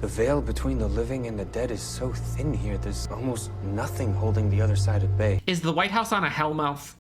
The veil between the living and the dead is so thin here, there's almost nothing holding the other side at bay. Is the White House on a hellmouth?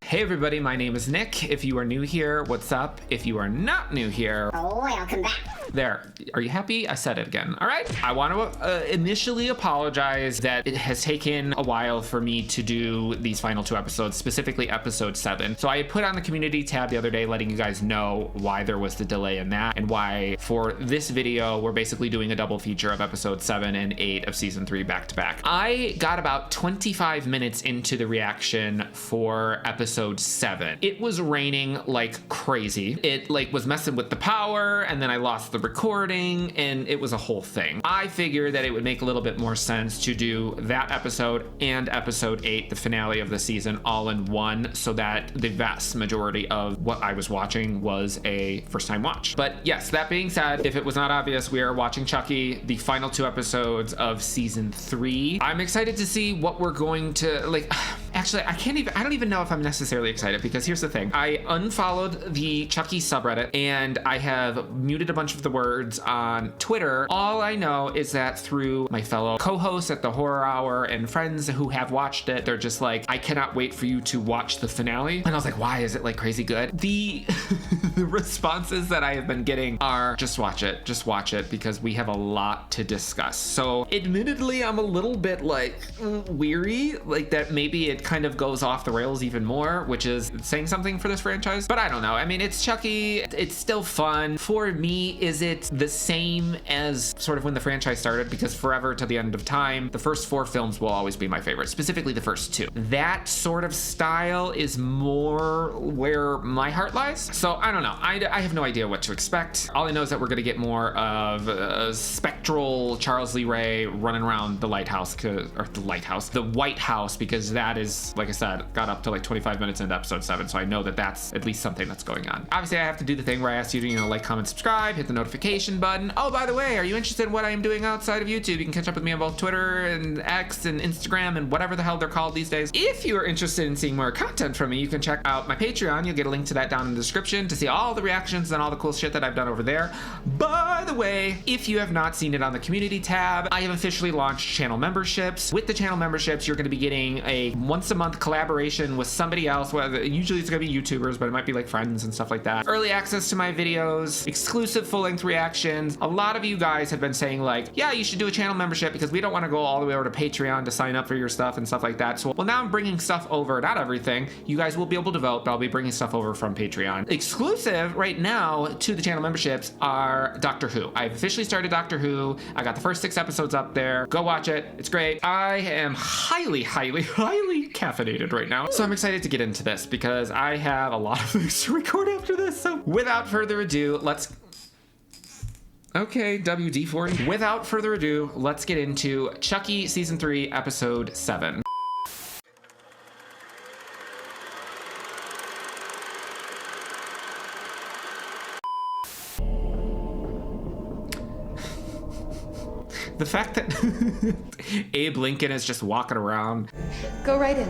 Hey everybody, my name is Nick. If you are new here, what's up? If you are not new here, welcome back. There. Are you happy? I said it again. All right. I want to initially apologize that it has taken a while for me to do these final two episodes, specifically episode 7. So I put on the community tab the other day letting you guys know why there was the delay in that and why for this video we're basically doing a double feature of episode 7 and 8 of season 3 back to back. I got about 25 minutes into the reaction for episode 7. It was raining like crazy. It was messing with the power, and then I lost the recording, and it was a whole thing. I figured that it would make a little bit more sense to do that episode and episode 8, the finale of the season, all in one, so that the vast majority of what I was watching was a first time watch. But yes, that being said, if it was not obvious, we are watching Chucky, the final 2 episodes of season 3. I'm excited to see what we're going to actually, I don't even know if I'm necessarily excited, because here's the thing. I unfollowed the Chucky subreddit and I have muted a bunch of the words on Twitter. All I know is that through my fellow co-hosts at the Horror Hour and friends who have watched it, they're just like, I cannot wait for you to watch the finale. And I was like, why is it like crazy good? The responses that I have been getting are just watch it because we have a lot to discuss. So admittedly, I'm a little bit weary, that maybe it kind of goes off the rails even more, which is saying something for this franchise. But I don't know. I mean, it's Chucky. It's still fun. For me, is it the same as sort of when the franchise started? Because forever to the end of time, the first 4 films will always be my favorite, specifically the first 2. That sort of style is more where my heart lies. So I don't know. I have no idea what to expect. All I know is that we're going to get more of spectral Charles Lee Ray running around the White House, because that is, like I said, got up to 25 minutes into episode 7. So I know that that's at least something that's going on. Obviously, I have to do the thing where I ask you to, like, comment, subscribe, hit the notification button. Oh, by the way, are you interested in what I am doing outside of YouTube? You can catch up with me on both Twitter and X and Instagram and whatever the hell they're called these days. If you are interested in seeing more content from me, you can check out my Patreon. You'll get a link to that down in the description to see all the reactions and all the cool shit that I've done over there. By the way, if you have not seen it on the community tab, I have officially launched channel memberships. With the channel memberships, you're going to be getting a once a month collaboration with somebody else. Usually it's going to be YouTubers, but it might be like friends and stuff like that. Early access to my videos, exclusive full-length reactions. A lot of you guys have been saying yeah, you should do a channel membership because we don't want to go all the way over to Patreon to sign up for your stuff and stuff like that. So, well, now I'm bringing stuff over, not everything. You guys will be able to vote, but I'll be bringing stuff over from Patreon. Exclusive right now to the channel memberships are Doctor Who. I've officially started Doctor Who. I got the first 6 episodes up there. Go watch it. It's great. I am highly caffeinated right now. So I'm excited to get into this because I have a lot of things to record after this. So without further ado, Okay, WD-40. Without further ado, let's get into Chucky Season 3, Episode 7. The fact that Abe Lincoln is just walking around. Go right in.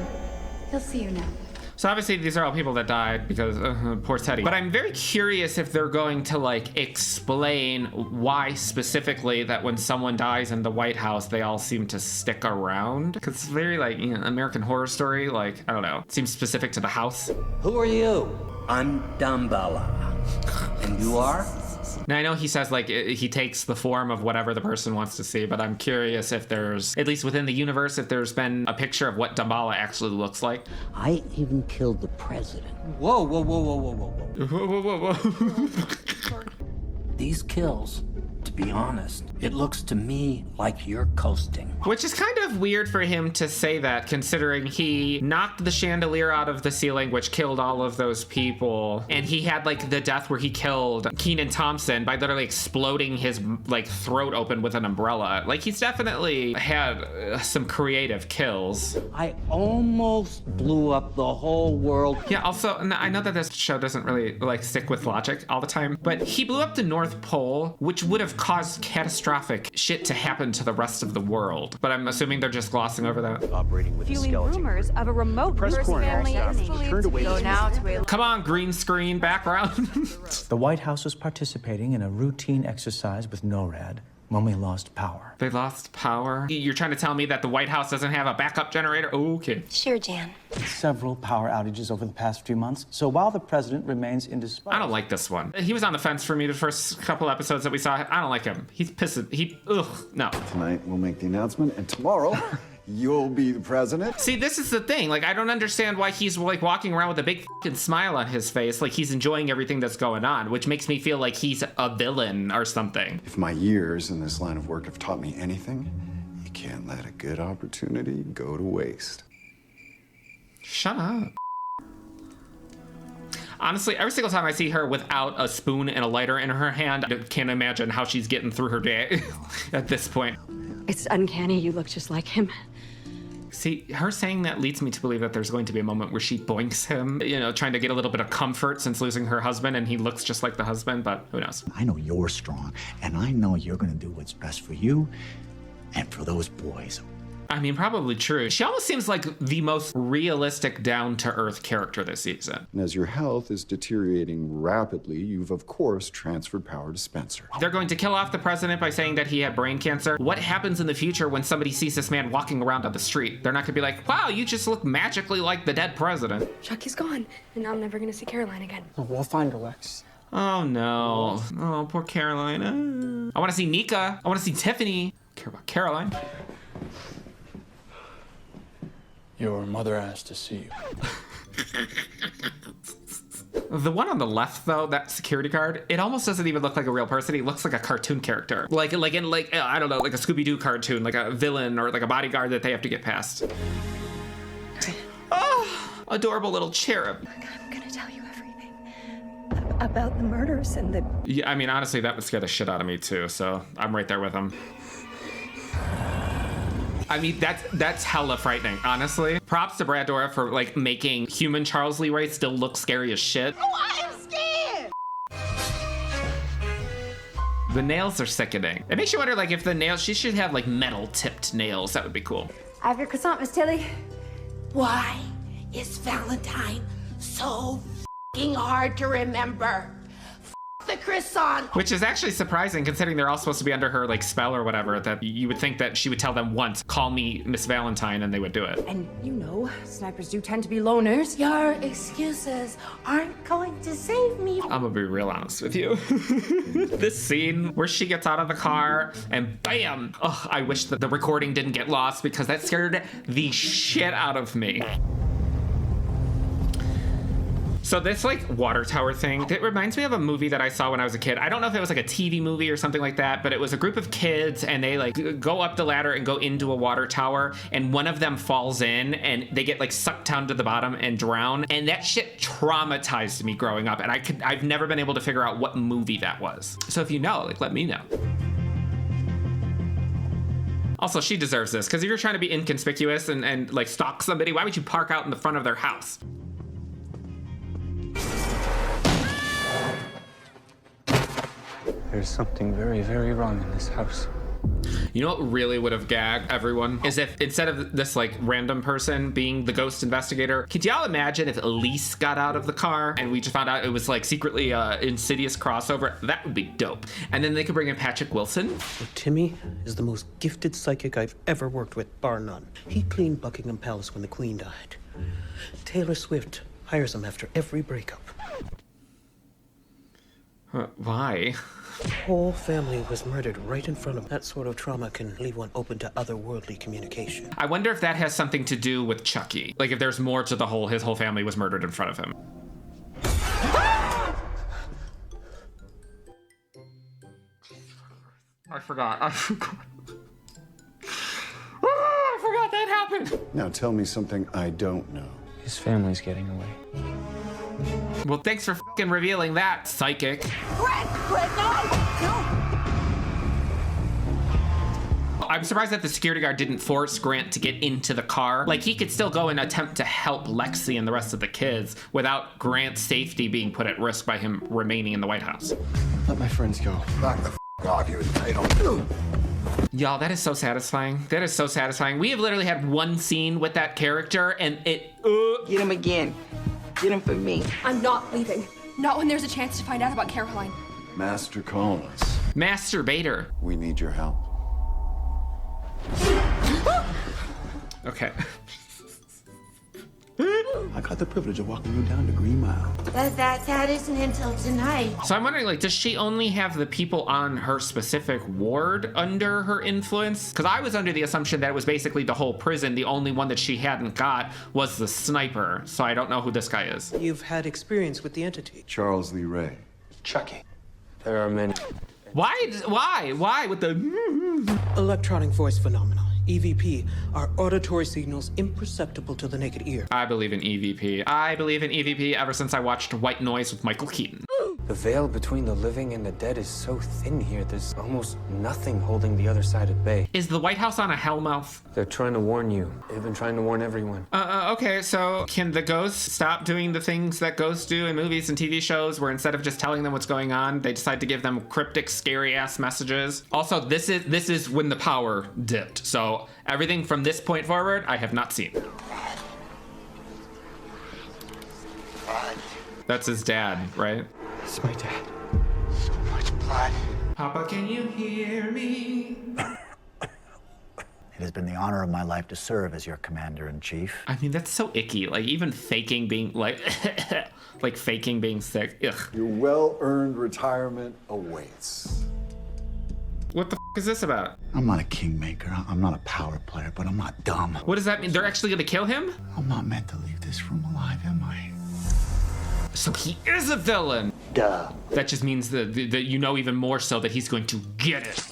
He'll see you now. So obviously these are all people that died because poor Teddy. But I'm very curious if they're going to explain why specifically that when someone dies in the White House, they all seem to stick around. Because it's very American Horror Story. I don't know. It seems specific to the house. Who are you? I'm Damballa. And you are? Now, I know he says, he takes the form of whatever the person wants to see, but I'm curious if there's, at least within the universe, if there's been a picture of what Damballa actually looks like. I even killed the president. Whoa. These kills, to be honest, it looks to me like you're coasting. Which is kind of weird for him to say that, considering he knocked the chandelier out of the ceiling, which killed all of those people. And he had the death where he killed Kenan Thompson by literally exploding his throat open with an umbrella. He's definitely had some creative kills. I almost blew up the whole world. Yeah, also, I know that this show doesn't really stick with logic all the time, but he blew up the North Pole, which would have caused catastrophic shit to happen to the rest of the world. But I'm assuming assuming they're just glossing over that. Operating with a Fueling skeleton. rumors of a remote Press first corner family staff is believed turned to away be this now to a Come on, green screen background. The White House was participating in a routine exercise with NORAD when we lost power. They lost power? You're trying to tell me that the White House doesn't have a backup generator? Okay. Sure, Jan. Several power outages over the past few months, so while the president remains indisposed... I don't like this one. He was on the fence for me the first couple episodes that we saw. I don't like him. He's pissing. No. Tonight we'll make the announcement, and tomorrow you'll be the president. See, this is the thing. Like, I don't understand why he's like walking around with a big fucking smile on his face, like he's enjoying everything that's going on, which makes me feel like he's a villain or something. If my years in this line of work have taught me anything, you can't let a good opportunity go to waste. Shut up. Honestly, every single time I see her without a spoon and a lighter in her hand, I can't imagine how she's getting through her day at this point. It's uncanny you look just like him. See, her saying that leads me to believe that there's going to be a moment where she boinks him, you know, trying to get a little bit of comfort since losing her husband, and he looks just like the husband, but who knows? I know you're strong, and I know you're gonna do what's best for you and for those boys. I mean, probably true. She almost seems like the most realistic, down-to-earth character this season. And as your health is deteriorating rapidly, you've of course transferred power to Spencer. They're going to kill off the president by saying that he had brain cancer. What happens in the future when somebody sees this man walking around on the street? They're not gonna be like, wow, you just look magically like the dead president. Chucky's gone, and I'm never gonna see Caroline again. We'll find her, Lex. Oh no. Oh, poor Caroline. I wanna see Nika. I wanna see Tiffany. I care about Caroline. Your mother asked to see you. The one on the left, though, that security guard, it almost doesn't even look like a real person. He looks like a cartoon character. Like I don't know, like a Scooby-Doo cartoon, like a villain or like a bodyguard that they have to get past. Oh, adorable little cherub. I'm gonna tell you everything about the murders and the... Yeah, I mean, honestly, that would scare the shit out of me, too, so I'm right there with him. I mean, that's hella frightening, honestly. Props to Brad Dourif for, like, making human Charles Lee Ray still look scary as shit. Oh, I am scared! The nails are sickening. It makes you wonder, like, if the nails, she should have, like, metal-tipped nails. That would be cool. I have your croissant, Miss Tilly. Why is Valentine so f***ing hard to remember? The croissant. Which is actually surprising considering they're all supposed to be under her like spell or whatever, that you would think that she would tell them once, call me Miss Valentine, and they would do it. And you know, snipers do tend to be loners. Your excuses aren't going to save me. I'm gonna be real honest with you. This scene where she gets out of the car and bam! Oh, I wish that the recording didn't get lost because that scared the shit out of me. So this like water tower thing, it reminds me of a movie that I saw when I was a kid. I don't know if it was like a TV movie or something like that, but it was a group of kids and they like go up the ladder and go into a water tower, and one of them falls in and they get like sucked down to the bottom and drown. And that shit traumatized me growing up, and I've never been able to figure out what movie that was. So if you know, like, let me know. Also, she deserves this, because if you're trying to be inconspicuous and like stalk somebody, why would you park out in the front of their house? There's something very, very wrong in this house. You know what really would have gagged everyone? Is if instead of this like random person being the ghost investigator, could y'all imagine if Elise got out of the car and we just found out it was like secretly Insidious crossover? That would be dope. And then they could bring in Patrick Wilson. Well, Timmy is the most gifted psychic I've ever worked with, bar none. He cleaned Buckingham Palace when the Queen died. Taylor Swift hires him after every breakup. Why? The whole family was murdered right in front of him. That sort of trauma can leave one open to otherworldly communication. I wonder if that has something to do with Chucky. Like if there's more to the whole, his whole family was murdered in front of him. I forgot. I forgot that happened. Now tell me something I don't know. His family's getting away. Well, thanks for fucking revealing that, psychic. Greg, no! I'm surprised that the security guard didn't force Grant to get into the car. Like, he could still go and attempt to help Lexi and the rest of the kids without Grant's safety being put at risk by him remaining in the White House. Let my friends go. Knock the off, you entitled. Y'all, that is so satisfying. That is so satisfying. We have literally had one scene with that character and it... Get him again. Get him for me. I'm not leaving. Not when there's a chance to find out about Caroline. Master Collins. Masturbator. We need your help. Okay. I got the privilege of walking you down the Green Mile. That isn't until tonight. So I'm wondering, like, does she only have the people on her specific ward under her influence? Because I was under the assumption that it was basically the whole prison. The only one that she hadn't got was the sniper. So I don't know who this guy is. You've had experience with the entity. Charles Lee Ray. Chucky. There are many. Why with the... Electronic voice phenomena. EVP are auditory signals imperceptible to the naked ear. I believe in EVP. I believe in EVP ever since I watched White Noise with Michael Keaton. The veil between the living and the dead is so thin here, there's almost nothing holding the other side at bay. Is the White House on a hellmouth? They're trying to warn you. They've been trying to warn everyone. Okay, so can the ghosts stop doing the things that ghosts do in movies and TV shows where instead of just telling them what's going on, they decide to give them cryptic, scary-ass messages? Also, this is when the power dipped, so everything from this point forward, I have not seen. That's his dad, right? It's my dad. So much blood. Papa, can you hear me? It has been the honor of my life to serve as your commander-in-chief. I mean, that's so icky. Like, even faking being, like, like faking being sick. Ugh. Your well-earned retirement awaits. What the is this about? I'm not a kingmaker. I'm not a power player, but I'm not dumb. What does that mean? They're actually gonna kill him? I'm not meant to leave this room alive, am I? So he is a villain. Duh. That just means that you know even more so that he's going to get it.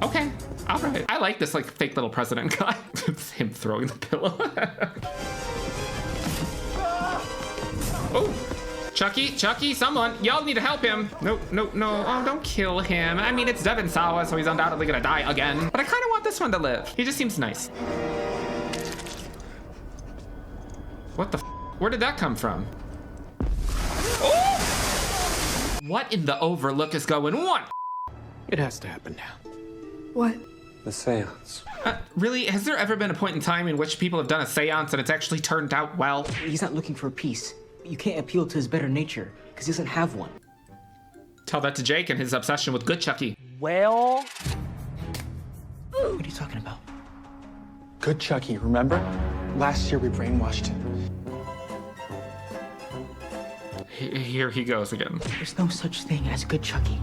Okay, all right. I like this like fake little president guy. It's him throwing the pillow. Oh, Chucky, someone, y'all need to help him. No, oh, don't kill him. I mean, it's Devin Sawa, so he's undoubtedly gonna die again. But I kind of want this one to live. He just seems nice. What the Where did that come from? Oh! What in the Overlook is going on? It has to happen now. What? The seance. Really? Has there ever been a point in time in which people have done a seance and it's actually turned out well? He's not looking for peace. You can't appeal to his better nature, because he doesn't have one. Tell that to Jake and his obsession with good Chucky. Well... What are you talking about? Good Chucky, remember? Last year we brainwashed him. Here he goes again. There's no such thing as good Chucky.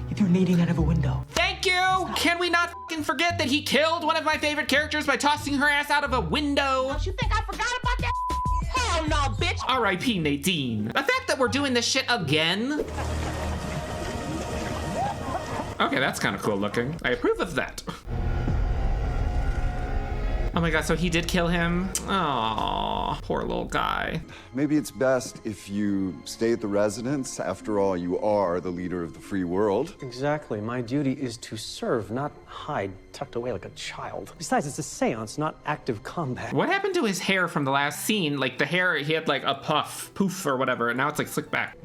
If you're nading out of a window. Thank you! Can we not fucking forget that he killed one of my favorite characters by tossing her ass out of a window? Don't you think I forgot about that? Hell no, bitch! R.I.P. Nadine. The fact that we're doing this shit again? Okay, that's kind of cool looking. I approve of that. Oh my god, so he did kill him? Aw, poor little guy. Maybe it's best if you stay at the residence. After all, you are the leader of the free world. Exactly. My duty is to serve, not hide tucked away like a child. Besides, it's a seance, not active combat. What happened to his hair from the last scene? Like the hair, he had like a poof or whatever, and now it's like slicked back.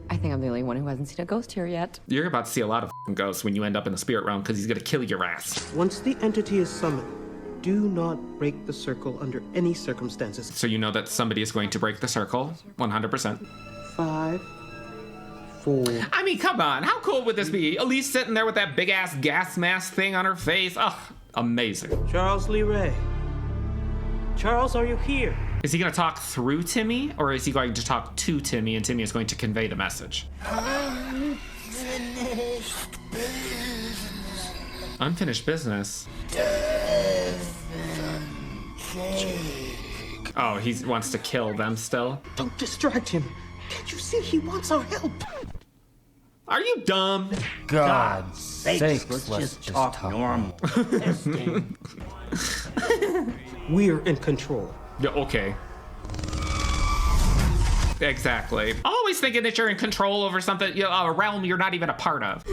I think I'm the only one who hasn't seen a ghost here yet. You're about to see a lot of ghosts when you end up in the spirit realm because he's gonna kill your ass. Once the entity is summoned, do not break the circle under any circumstances. So you know that somebody is going to break the circle, 100%. 5, 4. I mean, come on, how cool would this be? Elise sitting there with that big ass gas mask thing on her face. Ugh, amazing. Charles Lee Ray. Charles, are you here? Is he gonna talk through Timmy, or is he going to talk to Timmy and Timmy is going to convey the message? Unfinished business. Oh, he wants to kill them still? Don't distract him. Can't you see he wants our help? Are you dumb? God's sakes, let's just talk normal. We're in control. Yeah, okay. Exactly. Always thinking that you're in control over something, you know, a realm you're not even a part of.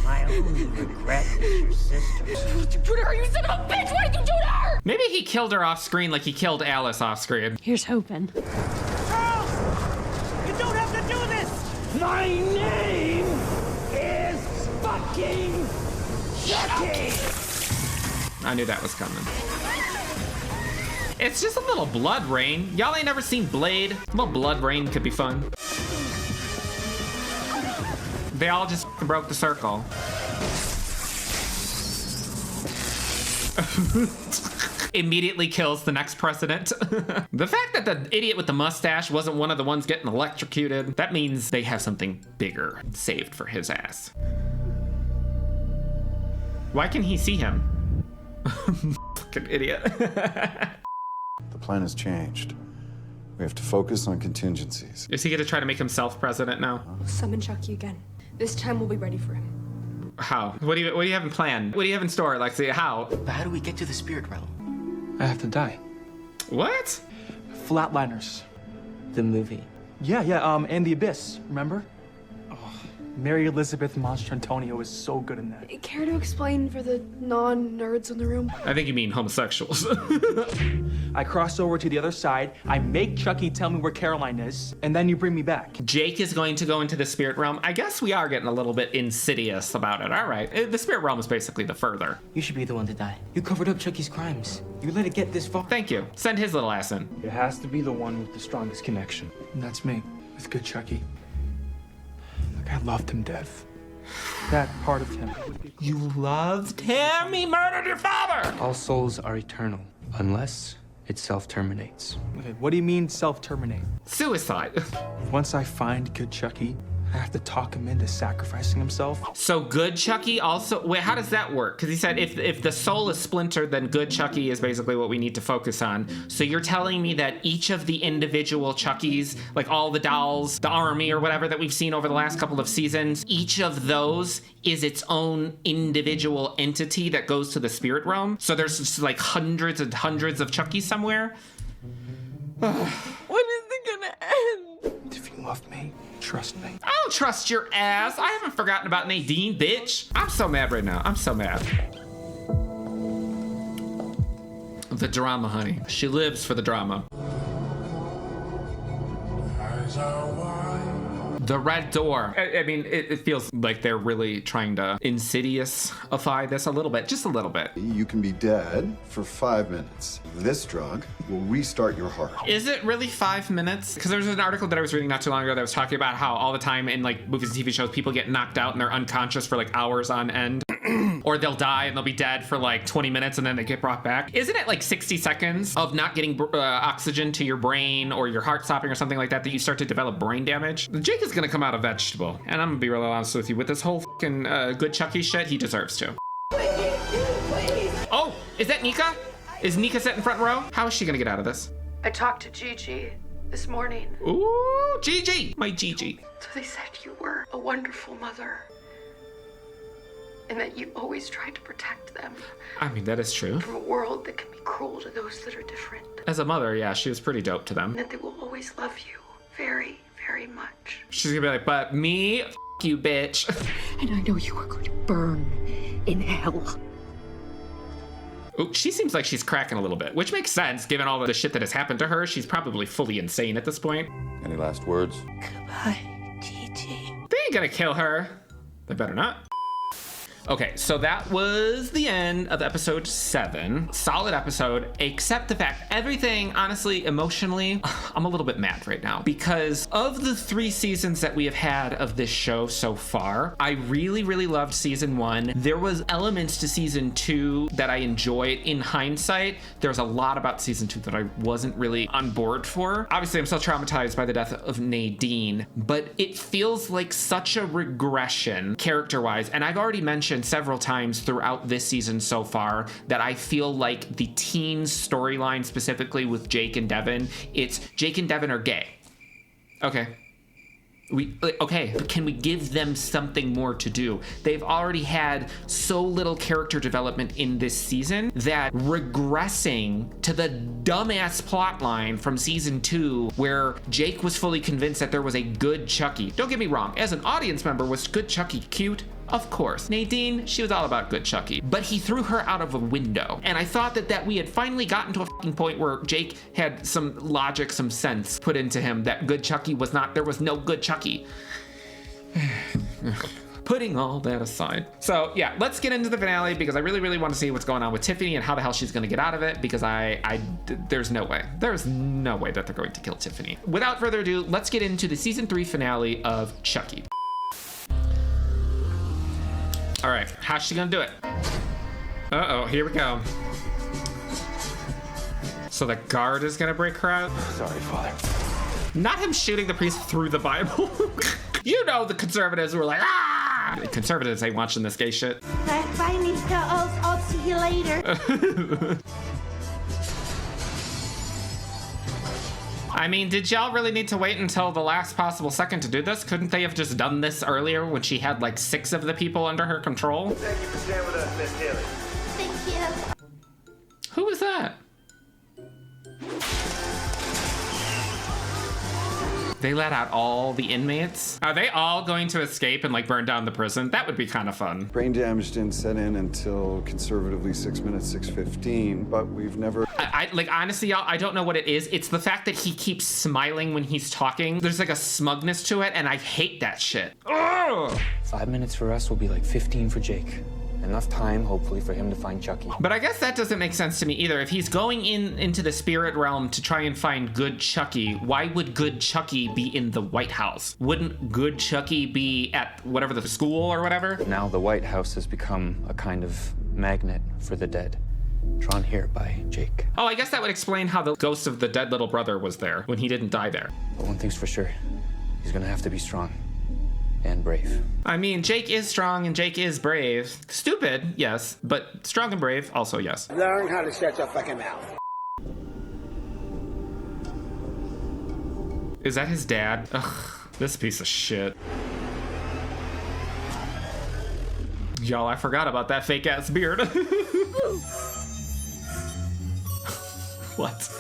My only regret is your sister. You did her, you son of a bitch! What did you do to her? Maybe he killed her off screen like he killed Alice off screen. Here's hoping. Charles! You don't have to do this! My name is fucking Chucky! I knew that was coming. It's just a little blood rain. Y'all ain't never seen Blade? A little blood rain could be fun. They all just broke the circle. Immediately kills the next president. The fact that the idiot with the mustache wasn't one of the ones getting electrocuted, that means they have something bigger saved for his ass. Why can he see him? Fucking idiot. The plan has changed. We have to focus on contingencies. Is he gonna try to make himself president now? Summon Chucky again. This time we'll be ready for him. How? What do you have in plan? What do you have in store, Lexi? How? But how do we get to the spirit realm? I have to die. What? Flatliners. The movie. Yeah, and The Abyss, remember? Oh, Mary Elizabeth Mastrantonio is so good in that. Care to explain for the non-nerds in the room? I think you mean homosexuals. I cross over to the other side, I make Chucky tell me where Caroline is, and then you bring me back. Jake is going to go into the spirit realm. I guess we are getting a little bit insidious about it. All right. The spirit realm is basically the further. You should be the one to die. You covered up Chucky's crimes. You let it get this far. Thank you. Send his little ass in. It has to be the one with the strongest connection. And that's me, with good Chucky. Like, I loved him, Dev. That part of him. You loved him? He murdered your father! All souls are eternal, unless it self-terminates. Okay, what do you mean self-terminate? Suicide. Once I find good Chucky, I have to talk him into sacrificing himself. So good Chucky also, wait, how does that work? Because he said if the soul is splintered, then good Chucky is basically what we need to focus on. So you're telling me that each of the individual Chuckies, like all the dolls, the army or whatever that we've seen over the last couple of seasons, each of those is its own individual entity that goes to the spirit realm? So there's just like hundreds and hundreds of Chuckies somewhere? When is it gonna end? If you love me, trust me. I don't trust your ass. I haven't forgotten about Nadine, bitch. I'm so mad right now. I'm so mad. The drama, honey. She lives for the drama. The red door. I mean, it feels like they're really trying to insidious-ify this a little bit, just a little bit. You can be dead for 5 minutes. This drug will restart your heart. Is it really 5 minutes? Because there was an article that I was reading not too long ago that was talking about how all the time in like movies and TV shows, people get knocked out and they're unconscious for like hours on end. Or they'll die and they'll be dead for like 20 minutes and then they get brought back. Isn't it like 60 seconds of not getting oxygen to your brain or your heart stopping or something like that you start to develop brain damage? Jake is gonna come out a vegetable. And I'm gonna be real honest with you, with this whole fucking good Chucky shit, he deserves to. Oh, is that Nika? Is Nika sitting front row? How is she gonna get out of this? I talked to Gigi this morning. Ooh, Gigi, my Gigi. So they said you were a wonderful mother. And that you always tried to protect them I mean, that is true. from a world that can be cruel to those that are different. As a mother, yeah, she was pretty dope to them. And that they will always love you very, very much. She's gonna be like, but me, you, bitch. And I know you are going to burn in hell. Ooh, she seems like she's cracking a little bit, which makes sense given all the shit that has happened to her. She's probably fully insane at this point. Any last words? Goodbye, Gigi. They ain't gonna kill her. They better not. Okay, so that was the end of episode 7. Solid episode, except the fact everything, honestly, emotionally, I'm a little bit mad right now because of the 3 seasons that we have had of this show so far. I really, really loved season 1. There was elements to season 2 that I enjoyed. In hindsight, there's a lot about season 2 that I wasn't really on board for. Obviously, I'm still traumatized by the death of Nadine, but it feels like such a regression character-wise, and I've already mentioned several times throughout this season so far that I feel like the teen storyline, specifically with Jake and Devin, it's Jake and Devin are gay. Okay. Okay, can we give them something more to do? They've already had so little character development in this season that regressing to the dumbass plot line from season 2 where Jake was fully convinced that there was a good Chucky. Don't get me wrong, as an audience member, was good Chucky cute? Of course. Nadine, she was all about good Chucky, but he threw her out of a window. And I thought that we had finally gotten to a fucking point where Jake had some logic, some sense put into him that good Chucky was not, there was no good Chucky. Putting all that aside. So yeah, let's get into the finale because I really, really want to see what's going on with Tiffany and how the hell she's going to get out of it because there's no way. There's no way that they're going to kill Tiffany. Without further ado, let's get into the season 3 finale of Chucky. All right, how's she gonna do it? Uh-oh, here we go. So the guard is gonna break her out? Sorry, Father. Not him shooting the priest through the Bible. You know the conservatives were like, ah! Conservatives ain't watching this gay shit. Bye, Mister. I'll see you later. I mean, did y'all really need to wait until the last possible second to do this? Couldn't they have just done this earlier when she had like 6 of the people under her control? Thank you for staying with us, Miss Haley. Thank you. Who was that? They let out all the inmates? Are they all going to escape and like burn down the prison? That would be kind of fun. Brain damage didn't set in until conservatively 6 minutes, 6:15, but we've never... I like, honestly, y'all, I don't know what it is. It's the fact that he keeps smiling when he's talking. There's like a smugness to it, and I hate that shit. Ugh! 5 minutes for us will be like 15 for Jake. Enough time, hopefully, for him to find Chucky. But I guess that doesn't make sense to me either. If he's going into the spirit realm to try and find good Chucky, why would good Chucky be in the White House? Wouldn't good Chucky be at whatever, the school or whatever? Now the White House has become a kind of magnet for the dead. Drawn here by Jake. Oh, I guess that would explain how the ghost of the dead little brother was there when he didn't die there. But one thing's for sure. He's gonna have to be strong. And brave. I mean, Jake is strong and Jake is brave. Stupid, yes, but strong and brave, also yes. Learn how to shut your fucking mouth. Is that his dad? Ugh, this piece of shit. Y'all, I forgot about that fake ass beard. What?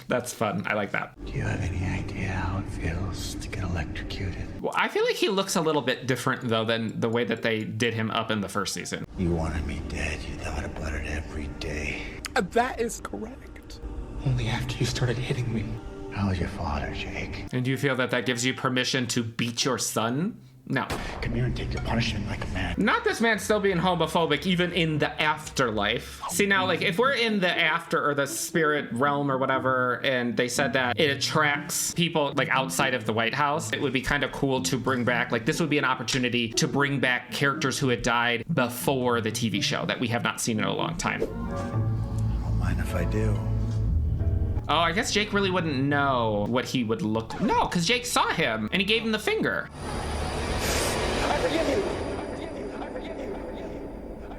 That's fun. I like that. Do you have any idea how it feels to get electrocuted? Well, I feel like he looks a little bit different, though, than the way that they did him up in the first season. You wanted me dead. You thought about it every day. That is correct. Only after you started hitting me. How's your father, Jake? And do you feel that that gives you permission to beat your son? No. Come here and take your punishment like a man. Not this man still being homophobic even in the afterlife. See now, like if we're in the after or the spirit realm or whatever, and they said that it attracts people like outside of the White House, it would be kind of cool to bring back, like this would be an opportunity to bring back characters who had died before the TV show that we have not seen in a long time. I don't mind if I do. Oh, I guess Jake really wouldn't know what he would look like. No, because Jake saw him and he gave him the finger. I forgive you.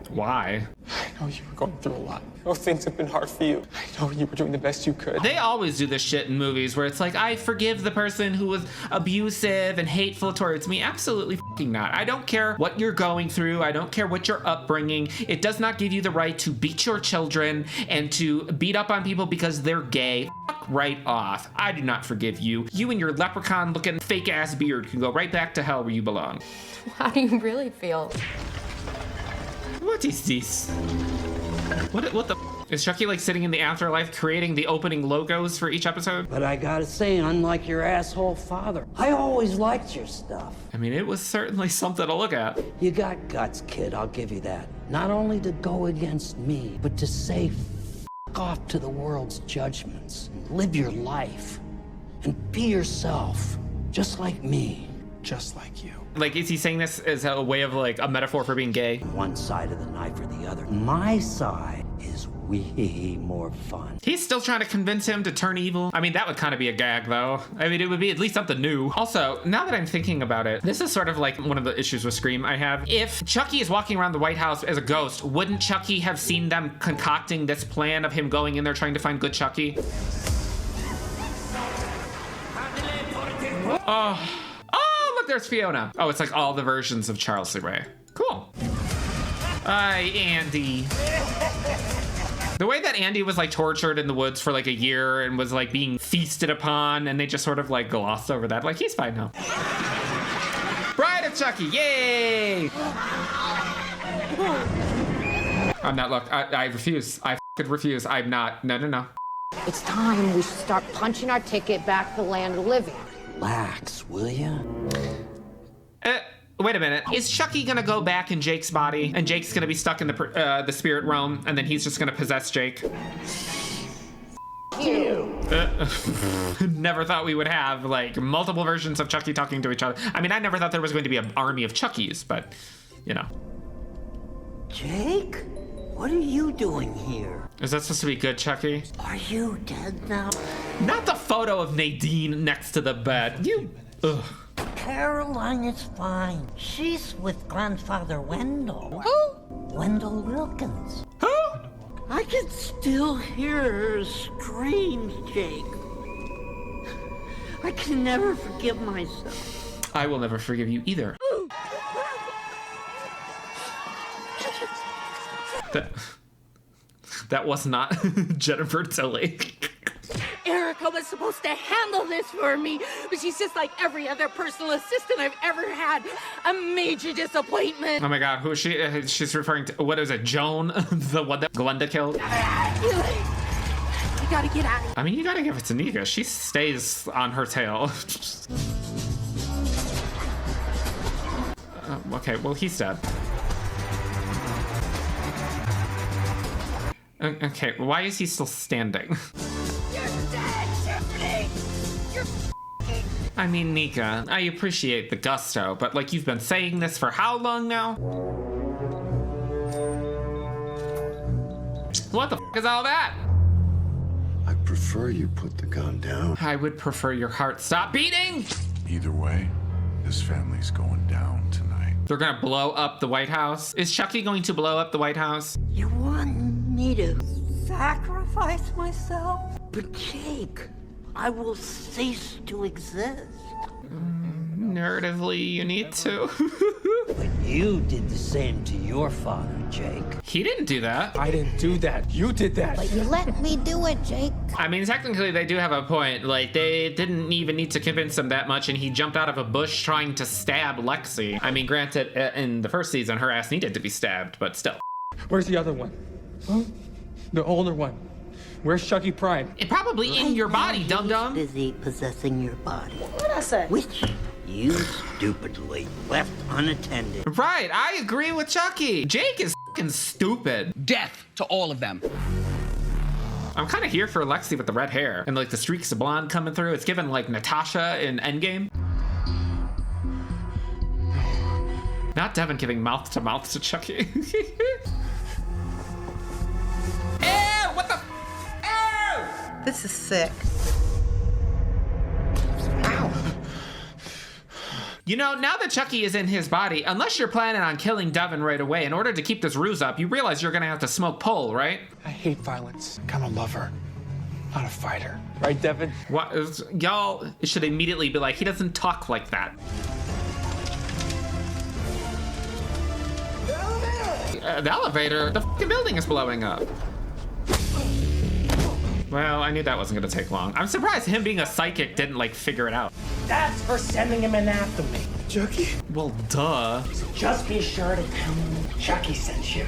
Why? I know you were going through a lot. I know things have been hard for you. I know you were doing the best you could. They always do this shit in movies where it's like, I forgive the person who was abusive and hateful towards me. Absolutely fucking not. I don't care what you're going through. I don't care what your upbringing. It does not give you the right to beat your children and to beat up on people because they're gay. Fuck right off. I do not forgive you. You and your leprechaun looking fake ass beard can go right back to hell where you belong. How do you really feel? What is this? What the is Chucky like sitting in the afterlife creating the opening logos for each episode? But I gotta say, unlike your asshole father, I always liked your stuff. I mean, it was certainly something to look at. You got guts, kid, I'll give you that. Not only to go against me, but to say f off to the world's judgments. Live your life. And be yourself. Just like me. Just like you. Like, is he saying this as a way of like a metaphor for being gay? One side of the knife or the other. My side is way more fun. He's still trying to convince him to turn evil. I mean, that would kind of be a gag though. I mean, it would be at least something new. Also, now that I'm thinking about it, this is sort of like one of the issues with Scream I have. If Chucky is walking around the White House as a ghost, wouldn't Chucky have seen them concocting this plan of him going in there trying to find good Chucky? Oh, look, there's Fiona. Oh, it's like all the versions of Charles Lee Ray. Cool. Hi, Andy. The way that Andy was like tortured in the woods for like a year and was like being feasted upon, and they just sort of like glossed over that. Like, he's fine now. Bride of Chucky, yay! I'm not, look, I refuse. I f***ing refuse. I'm not, no. It's time we should start punching our ticket back to the land of the living. Relax, will ya? Wait a minute. Is Chucky gonna go back in Jake's body, and Jake's gonna be stuck in the spirit realm, and then he's just gonna possess Jake? Never thought we would have like multiple versions of Chucky talking to each other. I mean, I never thought there was going to be an army of Chuckies, but you know. Jake? What are you doing here? Is that supposed to be good, Chucky? Are you dead now? Not the photo of Nadine next to the bed. You. Ugh. Caroline is fine. She's with Grandfather Wendell. Who? Wendell Wilkins. Who? I can still hear her screams, Jake. I can never forgive myself. I will never forgive you either. That was not Jennifer Tilly. Erica was supposed to handle this for me, but she's just like every other personal assistant I've ever had. A major disappointment. Oh my God, who is she? She's referring to, what is it, Joan? The one that Glenda killed? You gotta get out of here. I mean, you gotta give it to Nika. She stays on her tail. Okay, well, he's dead. Okay, why is he still standing? You're dead, Tiffany! You're I mean, Nika, I appreciate the gusto, but like, you've been saying this for how long now? What the f is all that? I prefer you put the gun down. I would prefer your heart stop beating! Either way, this family's going down tonight. They're gonna blow up the White House? Is Chucky going to blow up the White House? You want me to sacrifice myself? But Jake, I will cease to exist. Narratively, you need to. But you did the same to your father, Jake. He didn't do that. I didn't do that. You did that. But you let me do it, Jake. I mean, technically, they do have a point. Like, they didn't even need to convince him that much, and he jumped out of a bush trying to stab Lexi. I mean, granted, in the first season, her ass needed to be stabbed, but still. Where's the other one? Huh? The older one. Where's Chucky Prime? It probably in your body, dum-dum. Busy possessing your body. What'd I say? Which you stupidly left unattended. Right, I agree with Chucky. Jake is fucking stupid. Death to all of them. I'm kind of here for Lexi with the red hair and like the streaks of blonde coming through. It's given like Natasha in Endgame. Not Devin giving mouth to Chucky. Ew, what the? Ew! This is sick. You know, now that Chucky is in his body, unless you're planning on killing Devin right away, in order to keep this ruse up, you realize you're gonna have to smoke pole, right? I hate violence. I'm a lover, not a fighter. Right, Devin? What? Y'all should immediately be like, he doesn't talk like that. The elevator? The fucking building is blowing up. Well, I knew that wasn't gonna take long. I'm surprised him being a psychic didn't like figure it out. That's for sending him in after me. Chucky? Well, duh. Just be sure to tell him Chucky sent you.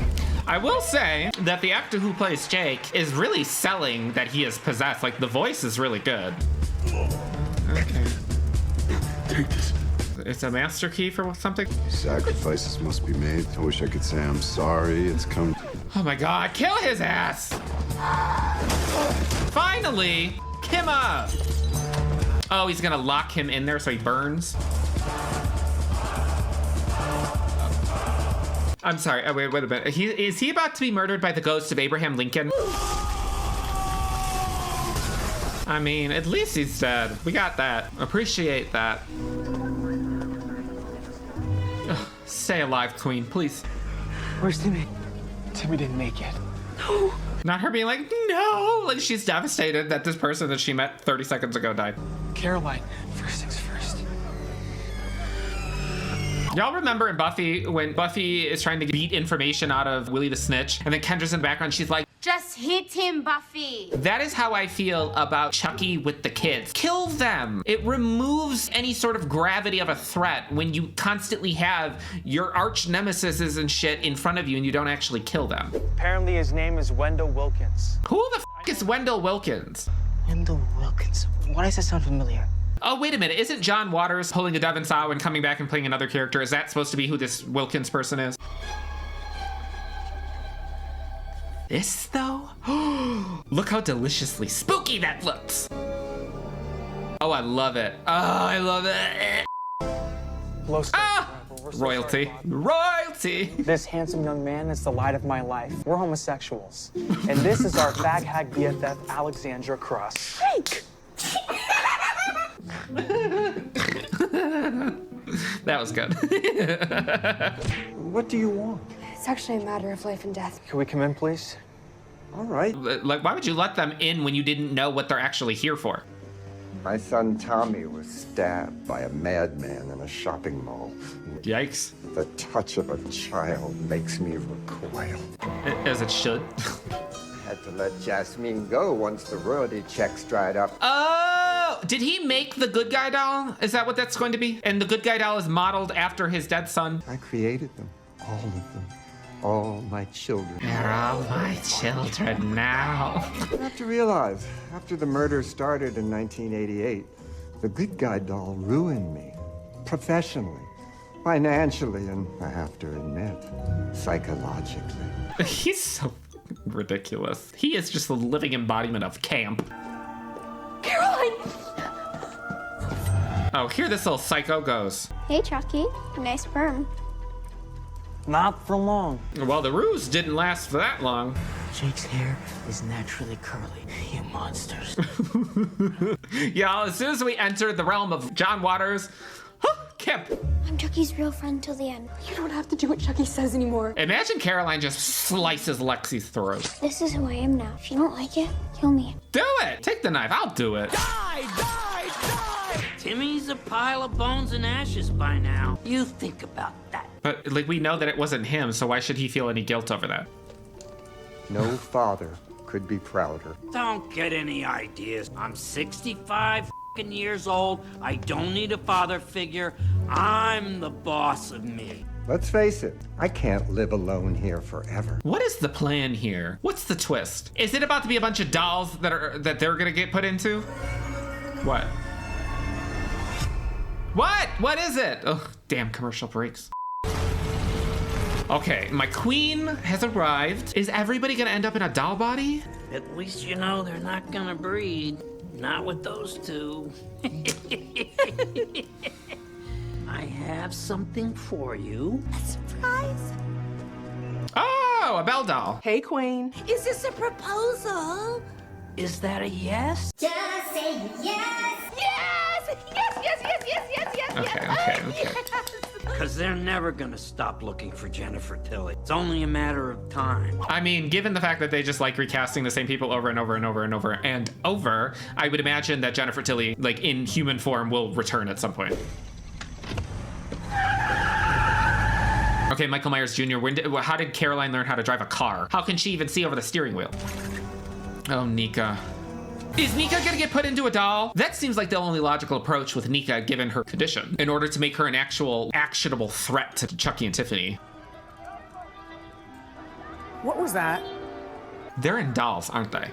I will say that the actor who plays Jake is really selling that he is possessed. Like, the voice is really good. Okay. Take this. It's a master key for something? Sacrifices must be made. I wish I could say I'm sorry. It's come. Oh my God, kill his ass! Finally! Him up! Oh, he's gonna lock him in there so he burns? I'm sorry, wait a minute. Is he about to be murdered by the ghost of Abraham Lincoln? I mean, at least he's dead. We got that. Appreciate that. Ugh, stay alive, Queen, please. Where's Timmy? Timmy didn't make it. No. Not her being like, no! Like, she's devastated that this person that she met 30 seconds ago died. Caroline, first things first. Y'all remember in Buffy, when Buffy is trying to beat information out of Willie the Snitch, and then Kendra's in the background, she's like, Just hit him, Buffy. that is how I feel about Chucky with the kids. Kill them. It removes any sort of gravity of a threat when you constantly have your arch nemesis and shit in front of you and you don't actually kill them. Apparently his name is Wendell Wilkins. Who the f is Wendell Wilkins? Wendell Wilkins. Why does that sound familiar? Oh, wait a minute. Isn't John Waters pulling a Devon Sawa and coming back and playing another character? Is that supposed to be who this Wilkins person is? This, though? Look how deliciously spooky that looks. Oh, I love it. Oh, I love it. Royalty. Royalty. This handsome young man is the light of my life. We're homosexuals. And this is our fag hag BFF, Alexandra Cross. That was good. What do you want? It's actually a matter of life and death. Can we come in, please? All right. Like, why would you let them in when you didn't know what they're actually here for? My son Tommy was stabbed by a madman in a shopping mall. Yikes. The touch of a child makes me recoil. As it should. Had to let Jasmine go once the royalty checks dried up. Oh, did he make the good guy doll? Is that what that's going to be? And the good guy doll is modeled after his dead son? I created them, all of them. All my children. They're all my children now. You have to realize, after the murder started in 1988, the good guy doll ruined me. Professionally, financially, and I have to admit, psychologically. He's so ridiculous. He is just a living embodiment of camp. Caroline! Oh, here this little psycho goes. Hey, Chucky. Nice sperm. Not for long. Well, the ruse didn't last for that long. Jake's hair is naturally curly, you monsters. Y'all, as soon as we entered the realm of John Waters, Kip. I'm Chucky's real friend till the end. You don't have to do what Chucky says anymore. Imagine Caroline just slices Lexi's throat. This is who I am now. If you don't like it, kill me. Do it! Take the knife, I'll do it. Timmy's a pile of bones and ashes by now. You think about that. But, like, we know that it wasn't him, so why should he feel any guilt over that? No father could be prouder. Don't get any ideas. I'm 65 years old. I don't need a father figure. I'm the boss of me. Let's face it, I can't live alone here forever. What is the plan here? What's the twist? Is it about to be a bunch of dolls that they're gonna get put into? What? What? What is it? Oh, damn commercial breaks. Okay, my queen has arrived. Is everybody gonna end up in a doll body? At least you know they're not gonna breed. Not with those two. I have something for you. A surprise. Oh, a Belle doll. Hey, Queen. Is this a proposal? Is that a yes? Just say yes. Yes! Yes, yes, yes, yes, yes, yes, Okay. yes. Because they're never gonna stop looking for Jennifer Tilly. It's only a matter of time. I mean, given the fact that they just like recasting the same people over and over and over and over and over, I would imagine that Jennifer Tilly, like in human form, will return at some point. Okay, Michael Myers Jr., how did Caroline learn how to drive a car? How can she even see over the steering wheel? Oh, Nika. Is Nika gonna get put into a doll? That seems like the only logical approach with Nika given her condition, in order to make her an actual actionable threat to Chucky and Tiffany. What was that? They're in dolls, aren't they?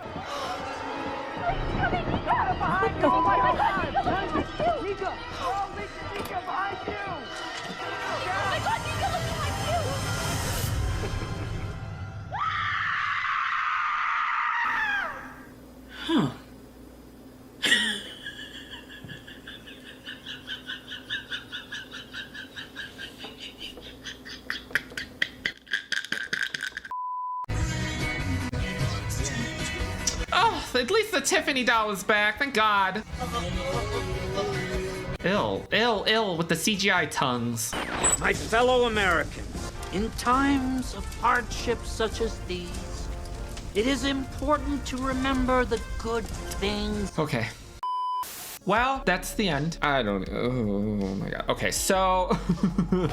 Huh. Oh, at least the Tiffany doll is back, thank God. Ill with the CGI tongues. My fellow Americans, in times of hardship such as these, it is important to remember the good things. Okay. Well, that's the end. I don't know. Oh my God. Okay, so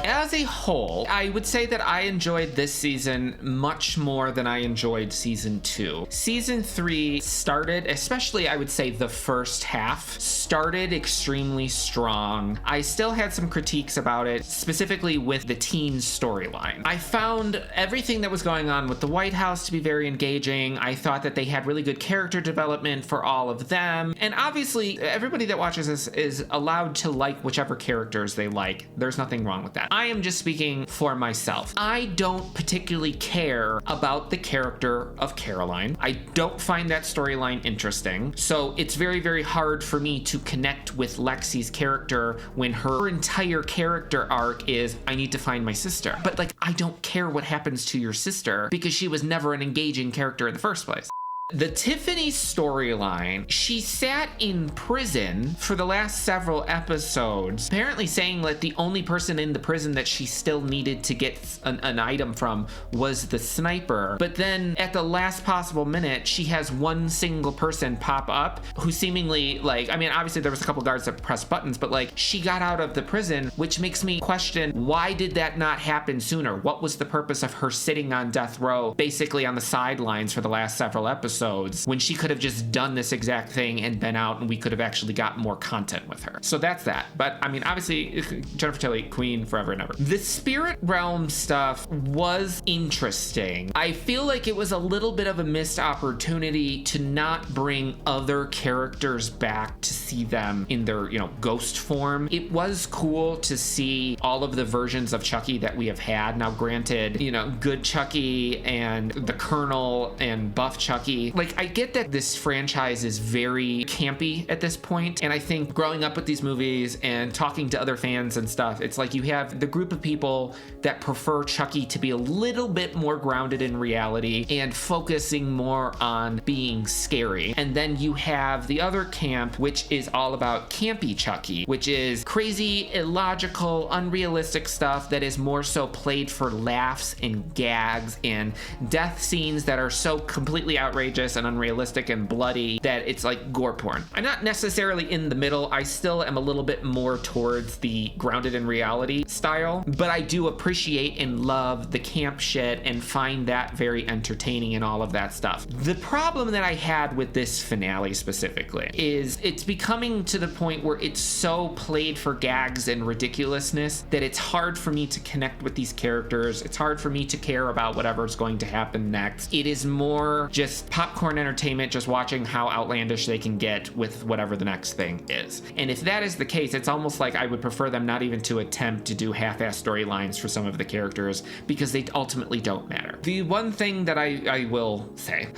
as a whole, I would say that I enjoyed this season much more than I enjoyed season 2. Season 3 started, especially I would say the first half, started extremely strong. I still had some critiques about it, specifically with the teen storyline. I found everything that was going on with the White House to be very engaging. I thought that they had really good character development for all of them. And obviously, everybody anybody that watches this is allowed to like whichever characters they like. There's nothing wrong with that. I am just speaking for myself. I don't particularly care about the character of Caroline. I don't find that storyline interesting. So it's very, very hard for me to connect with Lexi's character when her entire character arc is, I need to find my sister. But like, I don't care what happens to your sister because she was never an engaging character in the first place. The Tiffany storyline, she sat in prison for the last several episodes, apparently saying that the only person in the prison that she still needed to get an item from was the sniper. But then at the last possible minute, she has one single person pop up who seemingly, like, I mean, obviously there was a couple guards that pressed buttons, but like, she got out of the prison, which makes me question, why did that not happen sooner? What was the purpose of her sitting on death row, basically on the sidelines for the last several episodes, when she could have just done this exact thing and been out and we could have actually gotten more content with her? So that's that. But I mean, obviously, Jennifer Tilly, queen forever and ever. The spirit realm stuff was interesting. I feel like it was a little bit of a missed opportunity to not bring other characters back to see them in their, you know, ghost form. It was cool to see all of the versions of Chucky that we have had. Now, granted, you know, good Chucky and the Colonel and buff Chucky. Like, I get that this franchise is very campy at this point, and I think growing up with these movies and talking to other fans and stuff, it's like you have the group of people that prefer Chucky to be a little bit more grounded in reality and focusing more on being scary. And then you have the other camp, which is all about campy Chucky, which is crazy, illogical, unrealistic stuff that is more so played for laughs and gags and death scenes that are so completely outrageous and unrealistic and bloody that it's like gore porn. I'm not necessarily in the middle. I still am a little bit more towards the grounded in reality style, but I do appreciate and love the camp shit and find that very entertaining and all of that stuff. The problem that I had with this finale specifically is it's becoming to the point where it's so played for gags and ridiculousness that it's hard for me to connect with these characters. It's hard for me to care about whatever's going to happen next. It is more just popcorn entertainment, just watching how outlandish they can get with whatever the next thing is. And if that is the case, it's almost like I would prefer them not even to attempt to do half-ass storylines for some of the characters because they ultimately don't matter. The one thing that I will say,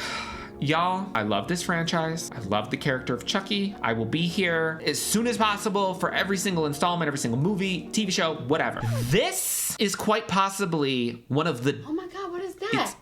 y'all, I love this franchise. I love the character of Chucky. I will be here as soon as possible for every single installment, every single movie, TV show, whatever. This is quite possibly one of the... Oh my God, what is that?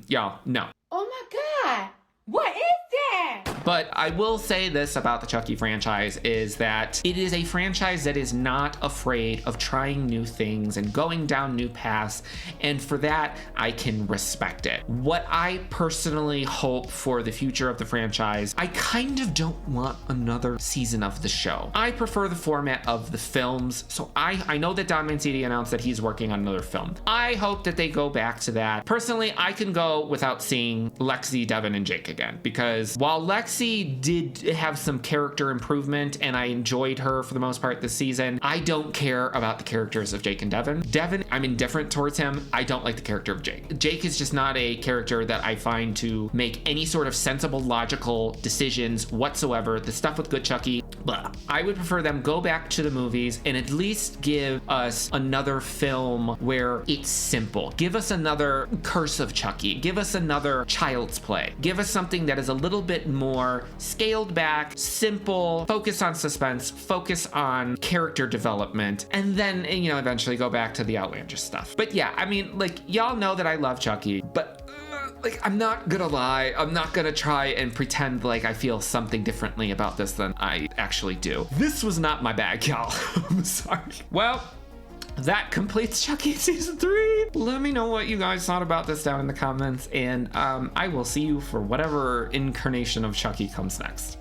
Y'all, no. Oh my God, what is that? But I will say this about the Chucky franchise is that it is a franchise that is not afraid of trying new things and going down new paths, and for that, I can respect it. What I personally hope for the future of the franchise, I kind of don't want another season of the show. I prefer the format of the films, so I know that Don Mancini announced that he's working on another film. I hope that they go back to that. Personally, I can go without seeing Lexi, Devin, and Jake again, because while Lexi did have some character improvement and I enjoyed her for the most part this season, I don't care about the characters of Jake and Devin. Devin, I'm indifferent towards him. I don't like the character of Jake. Jake is just not a character that I find to make any sort of sensible, logical decisions whatsoever. The stuff with Good Chucky, blah. I would prefer them go back to the movies and at least give us another film where it's simple. Give us another Curse of Chucky. Give us another Child's Play. Give us something that is a little bit more scaled back, simple, focus on suspense, focus on character development, and then, you know, eventually go back to the outlandish stuff. But yeah, I mean, like, y'all know that I love Chucky, but like, I'm not gonna lie, I'm not gonna try and pretend like I feel something differently about this than I actually do. This was not my bag, y'all. I'm sorry. Well, that completes Chucky Season 3. Let me know what you guys thought about this down in the comments, and I will see you for whatever incarnation of Chucky comes next.